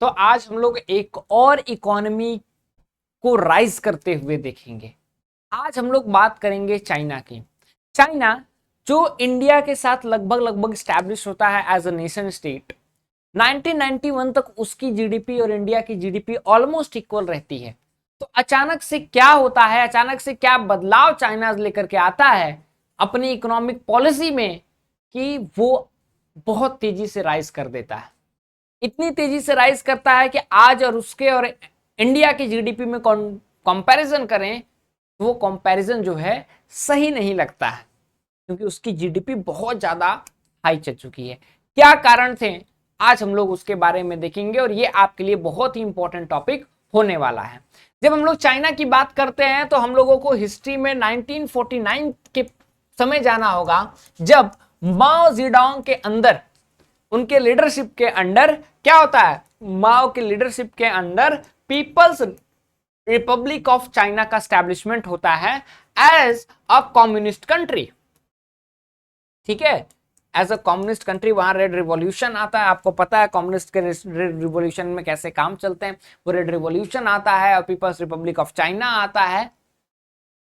तो आज हम लोग एक और इकोनॉमी को राइज करते हुए देखेंगे। आज हम लोग बात करेंगे चाइना की। चाइना जो इंडिया के साथ लगभग लगभग स्टैब्लिश होता है एज अ नेशन स्टेट, 1991 तक उसकी जीडीपी और इंडिया की जीडीपी ऑलमोस्ट इक्वल रहती है। तो अचानक से क्या होता है, अचानक से क्या बदलाव चाइना लेकर के आता है अपनी इकोनॉमिक पॉलिसी में कि वो बहुत तेजी से राइज कर देता है। इतनी तेजी से राइज करता है कि आज और उसके और इंडिया की जीडीपी में कंपैरिजन करें तो वो कंपैरिजन जो है सही नहीं लगता है, क्योंकि उसकी जीडीपी बहुत ज्यादा हाई चल चुकी है। क्या कारण थे, आज हम लोग उसके बारे में देखेंगे और ये आपके लिए बहुत ही इंपॉर्टेंट टॉपिक होने वाला है। जब हम लोग चाइना की बात करते हैं तो हम लोगों को हिस्ट्री में 1949 के समय जाना होगा, जब माओ जेडोंग के अंदर, उनके लीडरशिप के अंडर क्या होता है, माओ के लीडरशिप के under people's republic of China का स्टैब्लिशमेंट होता है एज अ कम्युनिस्ट कंट्री। ठीक है, एज अ कम्युनिस्ट कंट्री। वहां रेड रिवॉल्यूशन आता है, आपको पता है कम्युनिस्ट के रेड रिवॉल्यूशन में कैसे काम चलते हैं। वो रेड रिवॉल्यूशन आता है और पीपल्स रिपब्लिक ऑफ चाइना आता है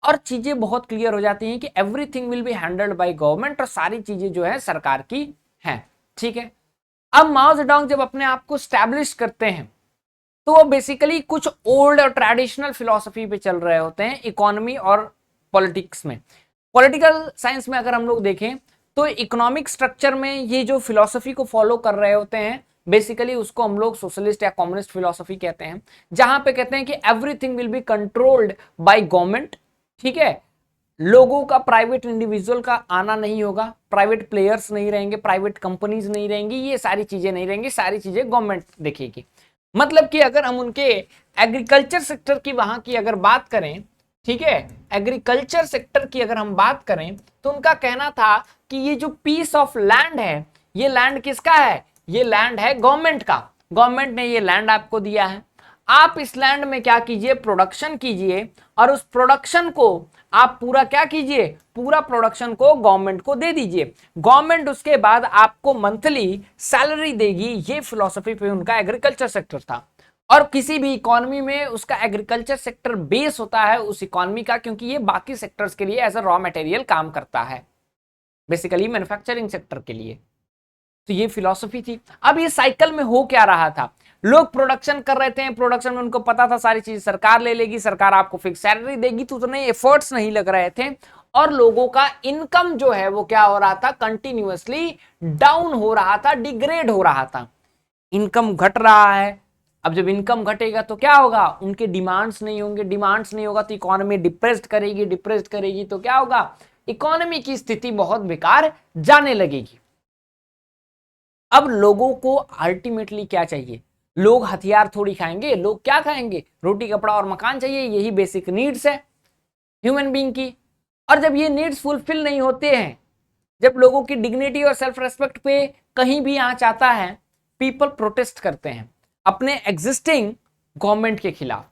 और चीजें बहुत क्लियर हो जाती हैं कि everything will be handled by government और सारी चीजें जो है सरकार की हैं। ठीक है, अब माओ जेडोंग जब अपने आप को स्टैब्लिश करते हैं तो वो बेसिकली कुछ ओल्ड और ट्रेडिशनल फिलॉसफी पे चल रहे होते हैं इकोनॉमी और पॉलिटिक्स में। पॉलिटिकल साइंस में अगर हम लोग देखें तो इकोनॉमिक स्ट्रक्चर में ये जो फिलॉसफी को फॉलो कर रहे होते हैं बेसिकली उसको हम लोग सोशलिस्ट या कम्युनिस्ट फिलॉसफी कहते हैं, जहां पे कहते हैं कि everything will be controlled by government. ठीक है, लोगों का, प्राइवेट इंडिविजुअल का आना नहीं होगा, प्राइवेट प्लेयर्स नहीं रहेंगे, प्राइवेट कंपनीज नहीं रहेंगी, ये सारी चीजें नहीं रहेंगी, सारी चीजें गवर्नमेंट देखेगी। मतलब कि अगर हम उनके एग्रीकल्चर सेक्टर की वहां की अगर बात करें, ठीक है, एग्रीकल्चर सेक्टर की अगर हम बात करें तो उनका कहना था कि ये जो पीस ऑफ लैंड है, ये लैंड किसका है, ये लैंड है गवर्नमेंट का। गवर्नमेंट ने ये लैंड आपको दिया है, आप इस लैंड में क्या कीजिए, प्रोडक्शन कीजिए और उस प्रोडक्शन को आप पूरा क्या कीजिए, पूरा प्रोडक्शन को गवर्नमेंट को दे दीजिए। गवर्नमेंट उसके बाद आपको मंथली सैलरी देगी। ये फिलॉसफी पे उनका एग्रीकल्चर सेक्टर था। और किसी भी इकोनॉमी में उसका एग्रीकल्चर सेक्टर बेस होता है उस इकोनॉमी का, क्योंकि ये बाकी सेक्टर्स के लिए एज अ रॉ मटेरियल काम करता है, बेसिकली मैन्युफैक्चरिंग सेक्टर के लिए। तो ये फिलॉसफी थी। अब ये साइकिल में हो क्या रहा था, लोग प्रोडक्शन कर रहे थे, प्रोडक्शन में उनको पता था सारी चीज सरकार ले लेगी, सरकार आपको फिक्स सैलरी देगी, तो उतने एफर्ट्स नहीं लग रहे थे और लोगों का इनकम जो है वो क्या हो रहा था, कंटिन्यूअसली डाउन हो रहा था, डिग्रेड हो रहा था। इनकम घट रहा है। अब जब इनकम घटेगा तो क्या होगा, उनके डिमांड्स नहीं होंगे, डिमांड्स नहीं होगा तो इकोनॉमी डिप्रेस्ड करेगी, डिप्रेस्ड करेगी तो क्या होगा, इकोनॉमी की स्थिति बहुत बेकार जाने लगेगी। अब लोगों को अल्टीमेटली क्या चाहिए, लोग हथियार थोड़ी खाएंगे, लोग क्या खाएंगे, रोटी कपड़ा और मकान चाहिए। यही बेसिक नीड्स है ह्यूमन बीइंग की। और जब ये नीड्स फुलफिल नहीं होते हैं, जब लोगों की डिग्निटी और सेल्फ रेस्पेक्ट पे कहीं भी आंच आता है, पीपल प्रोटेस्ट करते हैं अपने एग्जिस्टिंग गवर्नमेंट के खिलाफ।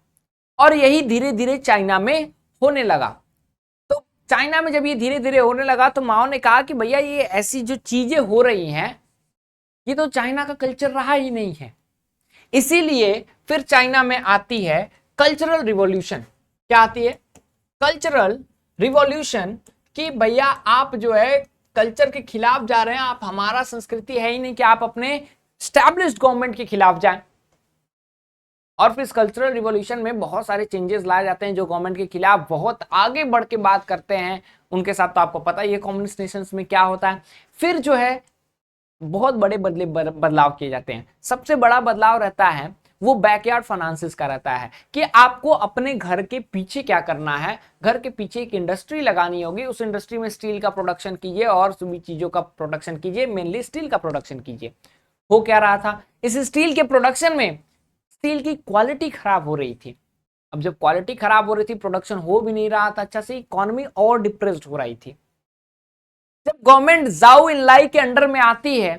और यही धीरे धीरे चाइना में होने लगा। तो चाइना में जब ये धीरे धीरे होने लगा तो माओ ने कहा कि भैया ये ऐसी जो चीजें हो रही हैं ये तो चाइना का कल्चर रहा ही नहीं है। इसीलिए फिर चाइना में आती है कल्चरल रिवॉल्यूशन। क्या आती है, कल्चरल रिवॉल्यूशन, कि भैया आप जो है कल्चर के खिलाफ जा रहे हैं, आप, हमारा संस्कृति है ही नहीं कि आप अपने स्टैब्लिश्ड गवर्नमेंट के खिलाफ जाएं। और फिर इस कल्चरल रिवॉल्यूशन में बहुत सारे चेंजेस लाए जाते हैं जो गवर्नमेंट के खिलाफ बहुत आगे बढ़ के बात करते हैं उनके साथ। तो आपको पता ही है कम्युनिस्ट नेशंस में क्या होता है। फिर जो है बहुत बड़े बदलाव किए जाते हैं। सबसे बड़ा बदलाव रहता है वो बैकयार्ड फाइनेंसेस का रहता है कि आपको अपने घर के पीछे क्या करना है, घर के पीछे एक इंडस्ट्री लगानी होगी, उस इंडस्ट्री में स्टील का प्रोडक्शन कीजिए और सभी चीजों का प्रोडक्शन कीजिए, मेनली स्टील का प्रोडक्शन कीजिए। हो क्या रहा था, इस स्टील के प्रोडक्शन में स्टील की क्वालिटी खराब हो रही थी। अब जब क्वालिटी खराब हो रही थी, प्रोडक्शन हो भी नहीं रहा था अच्छा से, इकोनॉमी और डिप्रेस्ड हो रही थी। जब गवर्नमेंट जाओ इनलाई के अंडर में आती है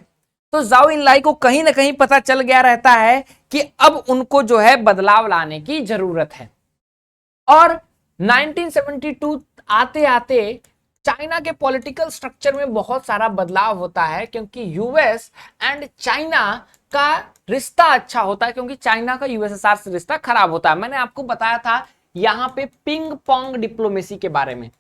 तो जाओ इनलाई को कहीं ना कहीं पता चल गया रहता है कि अब उनको जो है बदलाव लाने की जरूरत है। और 1972 आते आते चाइना के पॉलिटिकल स्ट्रक्चर में बहुत सारा बदलाव होता है, क्योंकि यूएस एंड चाइना का रिश्ता अच्छा होता है, क्योंकि चाइना का यूएसएसआर से रिश्ता खराब होता है। मैंने आपको बताया था यहां पे पिंग पोंग डिप्लोमेसी के बारे में,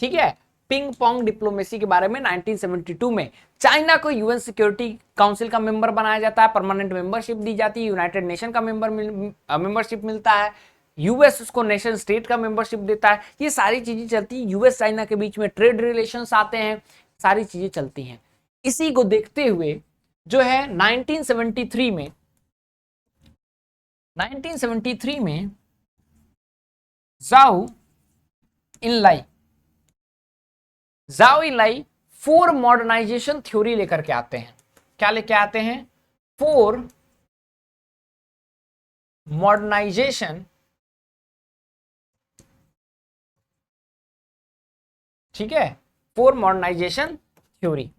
ठीक है, पिंग पोंग डिप्लोमेसी के बारे में 1972 में चाइना को यूएन सिक्योरिटी काउंसिल का मेंबर बनाया जाता है, परमानेंट मेंबरशिप दी जाती है, यूनाइटेड नेशन का मेंबरशिप मिलता है, यूएस उसको नेशन स्टेट का मेंबरशिप देता है। ये सारी चीजें चलती है, यूएस चाइना के बीच में ट्रेड रिलेशंस आते हैं, सारी चीजें चलती हैं। इसी को देखते हुए जो है 1973 में जाओ इनलाई 4 मॉडर्नाइजेशन थ्योरी लेकर के आते हैं। क्या लेके आते हैं? 4 मॉडर्नाइजेशन, ठीक है, 4 मॉडर्नाइजेशन थ्योरी।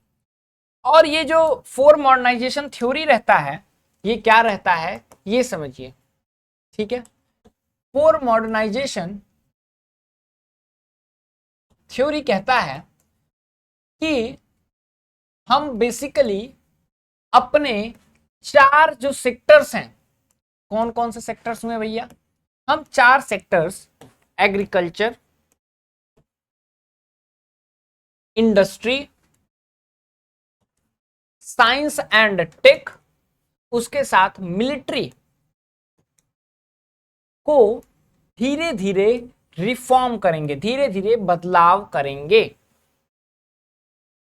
और ये जो 4 मॉडर्नाइजेशन थ्योरी रहता है, ये क्या रहता है ये समझिए, ठीक है। 4 मॉडर्नाइजेशन थ्योरी कहता है कि हम बेसिकली अपने 4 जो सेक्टर्स हैं, कौन कौन से सेक्टर्स हुए भैया? हम 4 sectors, agriculture, industry, science and tech, उसके साथ मिलिट्री को धीरे धीरे रिफॉर्म करेंगे, धीरे धीरे बदलाव करेंगे।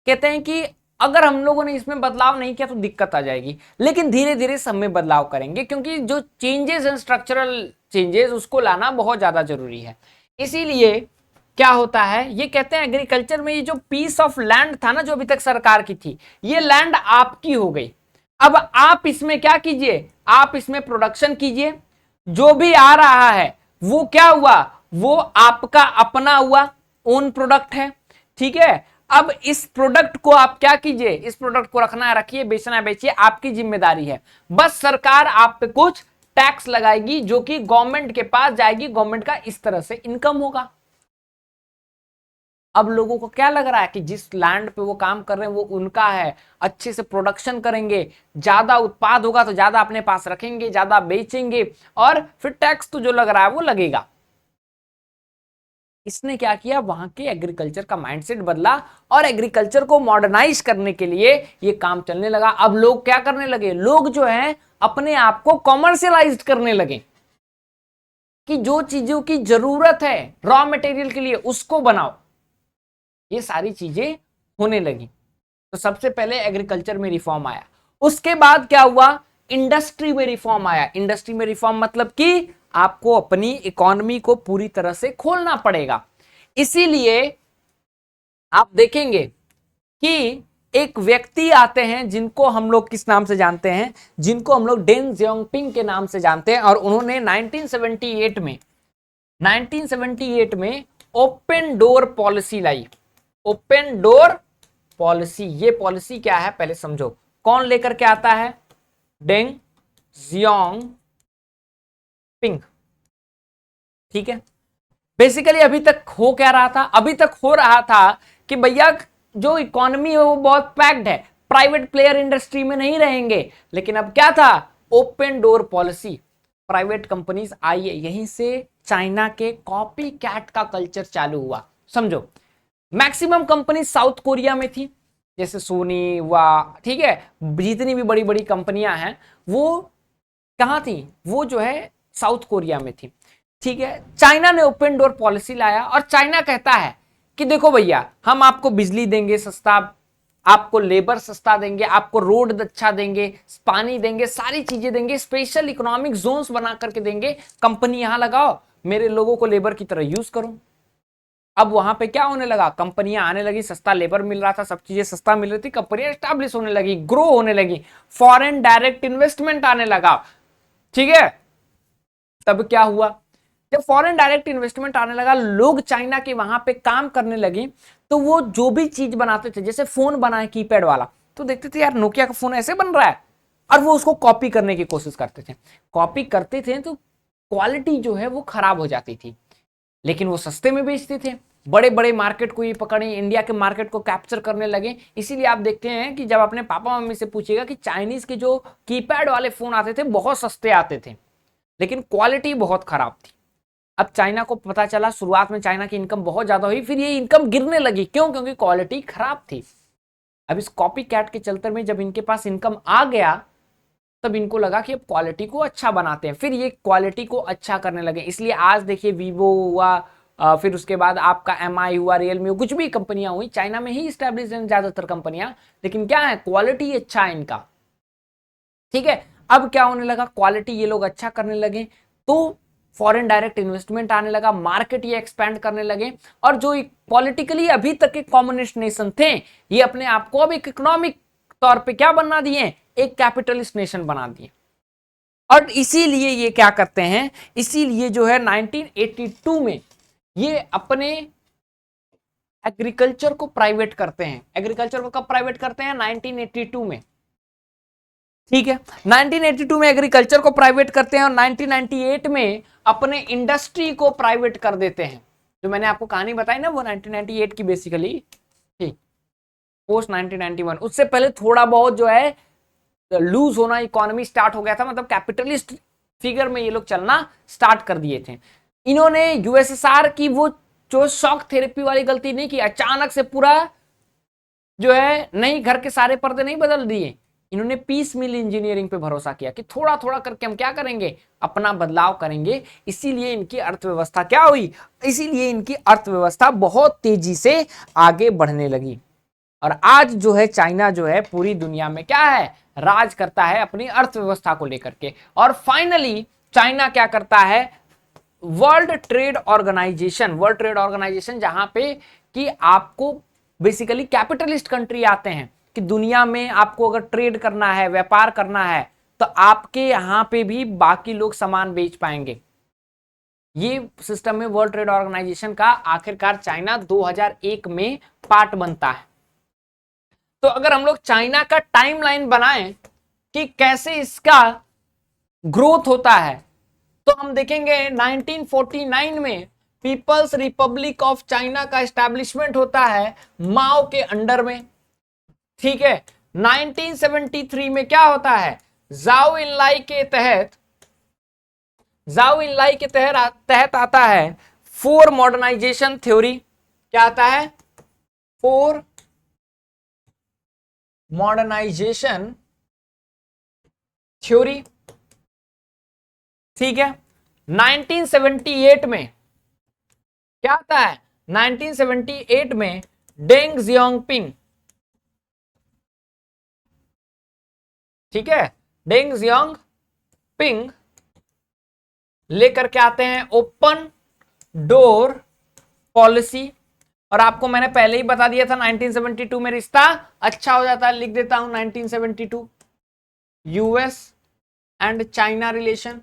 कहते हैं कि अगर हम लोगों ने इसमें बदलाव नहीं किया तो दिक्कत आ जाएगी, लेकिन धीरे धीरे सब में बदलाव करेंगे, क्योंकि जो चेंजेस हैं, स्ट्रक्चरल चेंजेस, उसको लाना बहुत ज्यादा जरूरी है। इसीलिए क्या होता है, ये कहते हैं एग्रीकल्चर में ये जो पीस ऑफ लैंड था ना, जो अभी तक सरकार की थी, ये लैंड आपकी हो गई। अब आप इसमें क्या कीजिए, आप इसमें प्रोडक्शन कीजिए, जो भी आ रहा है वो क्या हुआ, वो आपका अपना हुआ, ओन प्रोडक्ट है, ठीक है। अब इस प्रोडक्ट को आप क्या कीजिए, इस प्रोडक्ट को रखना है रखिए, बेचना है बेचिए, आपकी जिम्मेदारी है। बस सरकार आप पे कुछ टैक्स लगाएगी जो कि गवर्नमेंट के पास जाएगी, गवर्नमेंट का इस तरह से इनकम होगा। अब लोगों को क्या लग रहा है कि जिस लैंड पे वो काम कर रहे हैं वो उनका है, अच्छे से प्रोडक्शन करेंगे, ज्यादा उत्पाद होगा तो ज्यादा अपने पास रखेंगे, ज्यादा बेचेंगे, और फिर टैक्स तो जो लग रहा है वो लगेगा। इसने क्या किया, वहां के एग्रीकल्चर का माइंडसेट बदला और एग्रीकल्चर को मॉडर्नाइज करने के लिए ये काम चलने लगा। अब लोग क्या करने लगे, लोग जो है अपने आप को कॉमर्शियलाइज करने लगे, कि जो चीजों की जरूरत है रॉ मटेरियल के लिए उसको बनाओ, ये सारी चीजें होने लगी। तो सबसे पहले एग्रीकल्चर में रिफॉर्म आया। उसके बाद क्या हुआ, इंडस्ट्री में रिफॉर्म आया। इंडस्ट्री में रिफॉर्म मतलब कि आपको अपनी इकोनॉमी को पूरी तरह से खोलना पड़ेगा। इसीलिए आप देखेंगे कि एक व्यक्ति आते हैं जिनको हम लोग किस नाम से जानते हैं, जिनको हम लोग डेन जियांगपिंग के नाम से जानते हैं, और उन्होंने 1978 में ओपन डोर पॉलिसी लाई। ओपन डोर पॉलिसी, ये पॉलिसी क्या है पहले समझो। कौन लेकर के आता है? डेंग जियांगपिंग, ठीक है। बेसिकली अभी तक हो क्या रहा था, अभी तक हो रहा था कि भैया जो इकोनॉमी है वो बहुत पैक्ड है, प्राइवेट प्लेयर इंडस्ट्री में नहीं रहेंगे। लेकिन अब क्या था, open door policy, private companies आई है। यहीं से चाइना के कॉपी कैट का कल्चर चालू हुआ। समझो, मैक्सिमम कंपनी साउथ कोरिया में थी, जैसे सोनी हुआ, ठीक है, जितनी भी बड़ी बड़ी कंपनियां हैं वो कहां थी, वो जो है साउथ कोरिया में थी, ठीक है। चाइना ने ओपन डोर पॉलिसी लाया और चाइना कहता है कि देखो भैया, हम आपको बिजली देंगे सस्ता, आपको लेबर सस्ता देंगे, आपको रोड अच्छा देंगे, पानी देंगे, सारी चीजें देंगे, स्पेशल इकोनॉमिक जोन्स बना करके देंगे, कंपनी यहां लगाओ, मेरे लोगों को लेबर की तरह यूज करो। अब वहां पे क्या होने लगा, कंपनियां आने लगी, सस्ता लेबर मिल रहा था, सब चीजें सस्ता मिल रही थी, कंपनियां एस्टैब्लिश होने लगी, ग्रो होने लगी, फॉरेन डायरेक्ट इन्वेस्टमेंट आने लगा, ठीक है। तब क्या हुआ, जब फॉरेन डायरेक्ट इन्वेस्टमेंट आने लगा, लोग चाइना के वहां पे काम करने लगे, तो वो जो भी चीज बनाते थे, जैसे फोन बनाए कीपैड वाला, तो देखते थे यार नोकिया का फोन ऐसे बन रहा है, और वो उसको कॉपी करने की कोशिश करते थे। कॉपी करते थे तो क्वालिटी जो है वो खराब हो जाती थी, लेकिन वो सस्ते में बेचते थे, बड़े बड़े मार्केट को ये पकड़े, इंडिया के मार्केट को कैप्चर करने लगे। इसीलिए आप देखते हैं कि जब अपने पापा मम्मी से पूछिएगा कि चाइनीज के जो कीपैड वाले फोन आते थे बहुत सस्ते आते थे, लेकिन क्वालिटी बहुत खराब थी। अब चाइना को पता चला, शुरुआत में चाइना की इनकम बहुत ज्यादा हुई, फिर ये इनकम गिरने लगी। क्यों? क्योंकि क्वालिटी खराब थी। अब इस कॉपी कैट के चलते में जब इनके पास इनकम आ गया, तब इनको लगा कि अब क्वालिटी को अच्छा बनाते हैं, फिर ये क्वालिटी को अच्छा करने लगे। इसलिए आज देखिए वीवो हुआ, फिर उसके बाद आपका MI हुआ, रियलमी हुआ, कुछ भी कंपनियां हुई चाइना में ही स्टैब्लिश हैं ज्यादातर कंपनियां, लेकिन क्या है, क्वालिटी अच्छा है इनका। ठीक है, अब क्या होने लगा, क्वालिटी ये लोग अच्छा करने लगे तो फॉरेन डायरेक्ट इन्वेस्टमेंट आने लगा, मार्केट ये एक्सपैंड करने लगे। और जो पॉलिटिकली अभी तक के कम्युनिस्ट नेशन थे, ये अपने आप को अब एक इकोनॉमिक तौर पे क्या बना दिए, एक कैपिटलिस्ट नेशन बना दिए। और इसीलिए ये क्या करते हैं, इसीलिए जो है 1982 में ये अपने एग्रीकल्चर को प्राइवेट करते हैं। एग्रीकल्चर को कब प्राइवेट करते हैं? 1982 में। ठीक है, 1982 में एग्रीकल्चर को प्राइवेट करते हैं और 1998 में अपने इंडस्ट्री को प्राइवेट कर देते हैं। जो मैंने आपको कहानी बताई ना, वो 1998 की बेसिकली थी, पोस्ट 1991। उससे पहले थोड़ा बहुत जो है लूज होना इकोनॉमी स्टार्ट हो गया था, मतलब कैपिटलिस्ट फिगर में ये लोग चलना स्टार्ट कर दिए थे। इन्होंने यूएसएसआर की वो जो शॉक थेरेपी वाली गलती नहीं की, अचानक से पूरा जो है नहीं, घर के सारे पर्दे नहीं बदल दिए। इन्होंने पीस मिल इंजीनियरिंग पे भरोसा किया कि थोड़ा थोड़ा करके हम क्या करेंगे, अपना बदलाव करेंगे। इसीलिए इनकी अर्थव्यवस्था क्या हुई, इसीलिए इनकी अर्थव्यवस्था बहुत तेजी से आगे बढ़ने लगी। और आज जो है चाइना जो है पूरी दुनिया में क्या है, राज करता है अपनी अर्थव्यवस्था को लेकर के। और फाइनली चाइना क्या करता है, वर्ल्ड ट्रेड ऑर्गेनाइजेशन जहां पे कि आपको बेसिकली कैपिटलिस्ट कंट्री आते हैं कि दुनिया में आपको अगर ट्रेड करना है, व्यापार करना है, तो आपके यहां पे भी बाकी लोग सामान बेच पाएंगे। ये सिस्टम में वर्ल्ड ट्रेड ऑर्गेनाइजेशन का आखिरकार चाइना 2001 में पार्ट बनता है। तो अगर हम लोग चाइना का टाइमलाइन बनाएं कि कैसे इसका ग्रोथ होता है, तो हम देखेंगे 1949 में पीपल्स रिपब्लिक ऑफ चाइना का एस्टैब्लिशमेंट होता है माओ के अंडर में। ठीक है, 1973 में क्या होता है, जाओ इनलाई के तहत आता है फोर मॉडर्नाइजेशन थ्योरी। क्या आता है, फोर मॉडर्नाइजेशन थ्योरी। ठीक है, 1978 में क्या आता है, 1978 में डेंग जियांगपिंग, ठीक है, डेंग जियांगपिंग लेकर के आते हैं ओपन डोर पॉलिसी। और आपको मैंने पहले ही बता दिया था 1972 में रिश्ता अच्छा हो जाता है, लिख देता हूं 1972 यूएस एंड चाइना रिलेशन।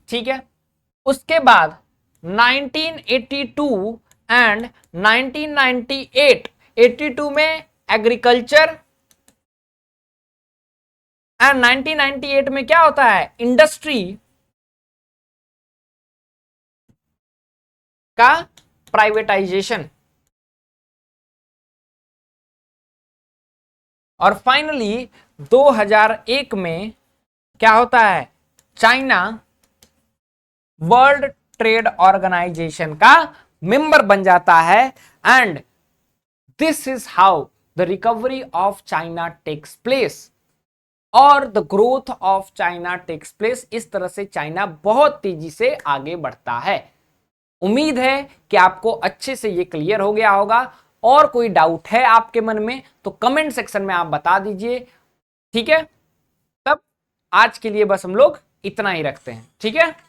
ठीक है, उसके बाद 1982 एंड 1998, 82 में एग्रीकल्चर एंड 1998 में क्या होता है, इंडस्ट्री का प्राइवेटाइजेशन। और फाइनली 2001 में क्या होता है, चाइना वर्ल्ड ट्रेड ऑर्गेनाइजेशन का मेंबर बन जाता है। And this is how the recovery of China takes place और the growth of China takes place. इस तरह से चाइना बहुत तेजी से आगे बढ़ता है। उम्मीद है कि आपको अच्छे से ये क्लियर हो गया होगा। और कोई डाउट है आपके मन में तो कमेंट सेक्शन में आप बता दीजिए। ठीक है, तब आज के लिए बस हम लोग इतना ही रखते हैं। ठीक है।